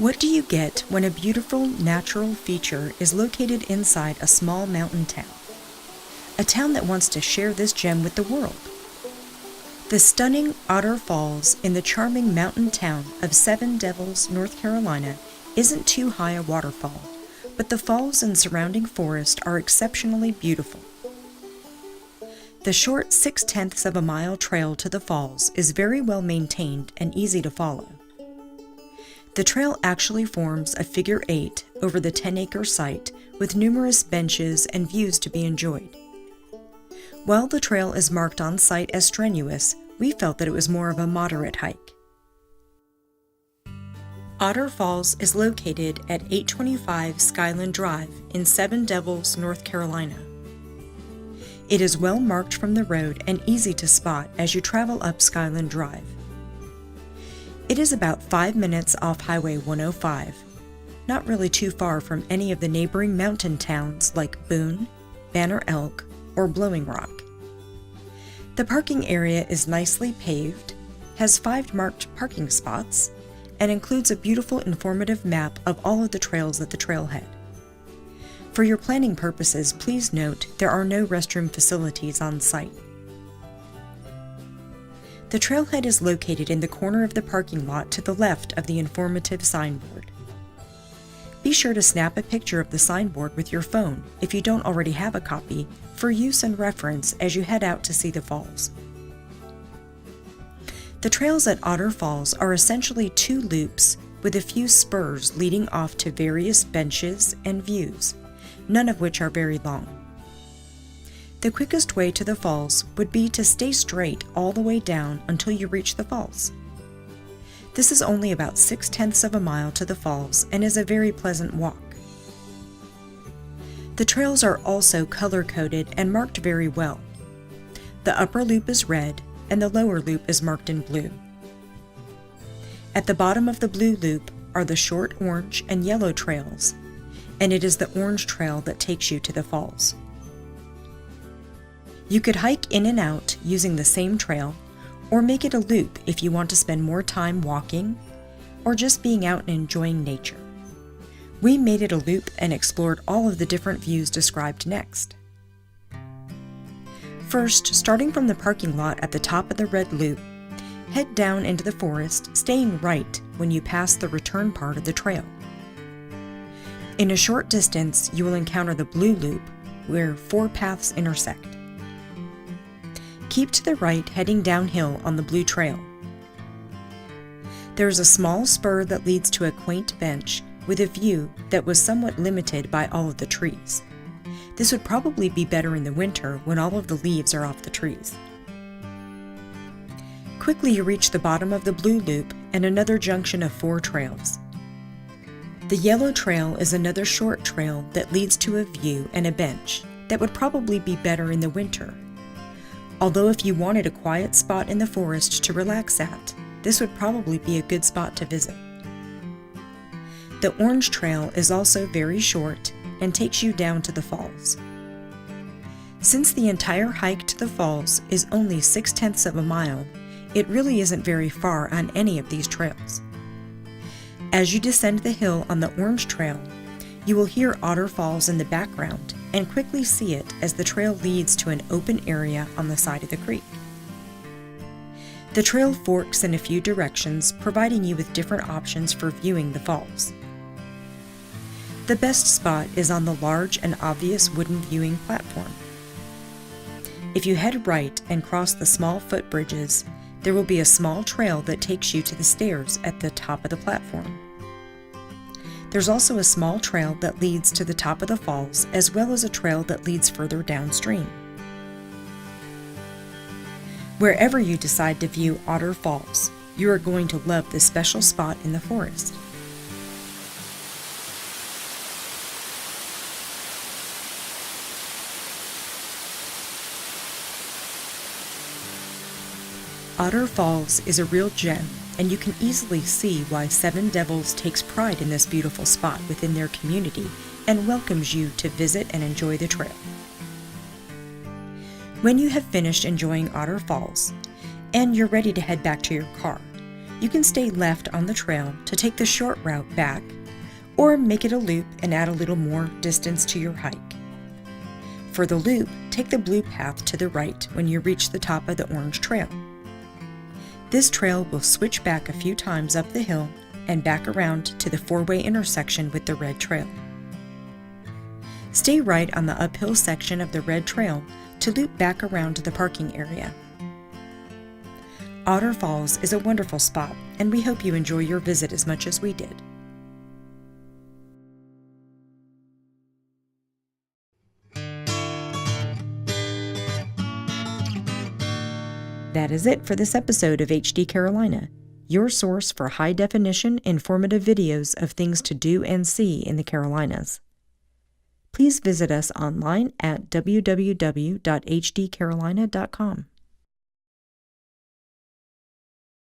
What do you get when a beautiful natural feature is located inside a small mountain town? A town that wants to share this gem with the world. The stunning Otter Falls in the charming mountain town of Seven Devils, North Carolina, isn't too high a waterfall, but the falls and surrounding forest are exceptionally beautiful. The short 0.6 of a mile trail to the falls is very well maintained and easy to follow. The trail actually forms a figure 8 over the 10-acre site with numerous benches and views to be enjoyed. While the trail is marked on site as strenuous, we felt that it was more of a moderate hike. Otter Falls is located at 825 Skyland Drive in Seven Devils, North Carolina. It is well marked from the road and easy to spot as you travel up Skyland Drive. It is about 5 minutes off Highway 105, not really too far from any of the neighboring mountain towns like Boone, Banner Elk, or Blowing Rock. The parking area is nicely paved, has 5 marked parking spots, and includes a beautiful informative map of all of the trails at the trailhead. For your planning purposes, please note there are no restroom facilities on site. The trailhead is located in the corner of the parking lot to the left of the informative signboard. Be sure to snap a picture of the signboard with your phone if you don't already have a copy for use and reference as you head out to see the falls. The trails at Otter Falls are essentially 2 loops with a few spurs leading off to various benches and views, none of which are very long. The quickest way to the falls would be to stay straight all the way down until you reach the falls. This is only about 0.6 of a mile to the falls and is a very pleasant walk. The trails are also color-coded and marked very well. The upper loop is red and the lower loop is marked in blue. At the bottom of the blue loop are the short orange and yellow trails, and it is the orange trail that takes you to the falls. You could hike in and out using the same trail, or make it a loop if you want to spend more time walking, or just being out and enjoying nature. We made it a loop and explored all of the different views described next. First, starting from the parking lot at the top of the red loop, head down into the forest, staying right when you pass the return part of the trail. In a short distance, you will encounter the blue loop, where 4 paths intersect. Keep to the right heading downhill on the blue trail. There is a small spur that leads to a quaint bench with a view that was somewhat limited by all of the trees. This would probably be better in the winter when all of the leaves are off the trees. Quickly you reach the bottom of the blue loop and another junction of 4 trails. The yellow trail is another short trail that leads to a view and a bench that would probably be better in the winter. Although if you wanted a quiet spot in the forest to relax at, this would probably be a good spot to visit. The orange trail is also very short and takes you down to the falls. Since the entire hike to the falls is only 0.6 of a mile, it really isn't very far on any of these trails. As you descend the hill on the orange trail, you will hear Otter Falls in the background and quickly see it as the trail leads to an open area on the side of the creek. The trail forks in a few directions, providing you with different options for viewing the falls. The best spot is on the large and obvious wooden viewing platform. If you head right and cross the small footbridges, there will be a small trail that takes you to the stairs at the top of the platform. There's also a small trail that leads to the top of the falls, as well as a trail that leads further downstream. Wherever you decide to view Otter Falls, you are going to love this special spot in the forest. Otter Falls is a real gem, and you can easily see why Seven Devils takes pride in this beautiful spot within their community and welcomes you to visit and enjoy the trail. When you have finished enjoying Otter Falls, and you're ready to head back to your car, You can stay left on the trail to take the short route back, or make it a loop and add a little more distance to your hike. For the loop, take the blue path to the right when you reach the top of the orange trail. This trail will switch back a few times up the hill and back around to the four-way intersection with the red trail. Stay right on the uphill section of the red trail to loop back around to the parking area. Otter Falls is a wonderful spot, and we hope you enjoy your visit as much as we did. That is it for this episode of HD Carolina, your source for high-definition, informative videos of things to do and see in the Carolinas. Please visit us online at www.hdcarolina.com.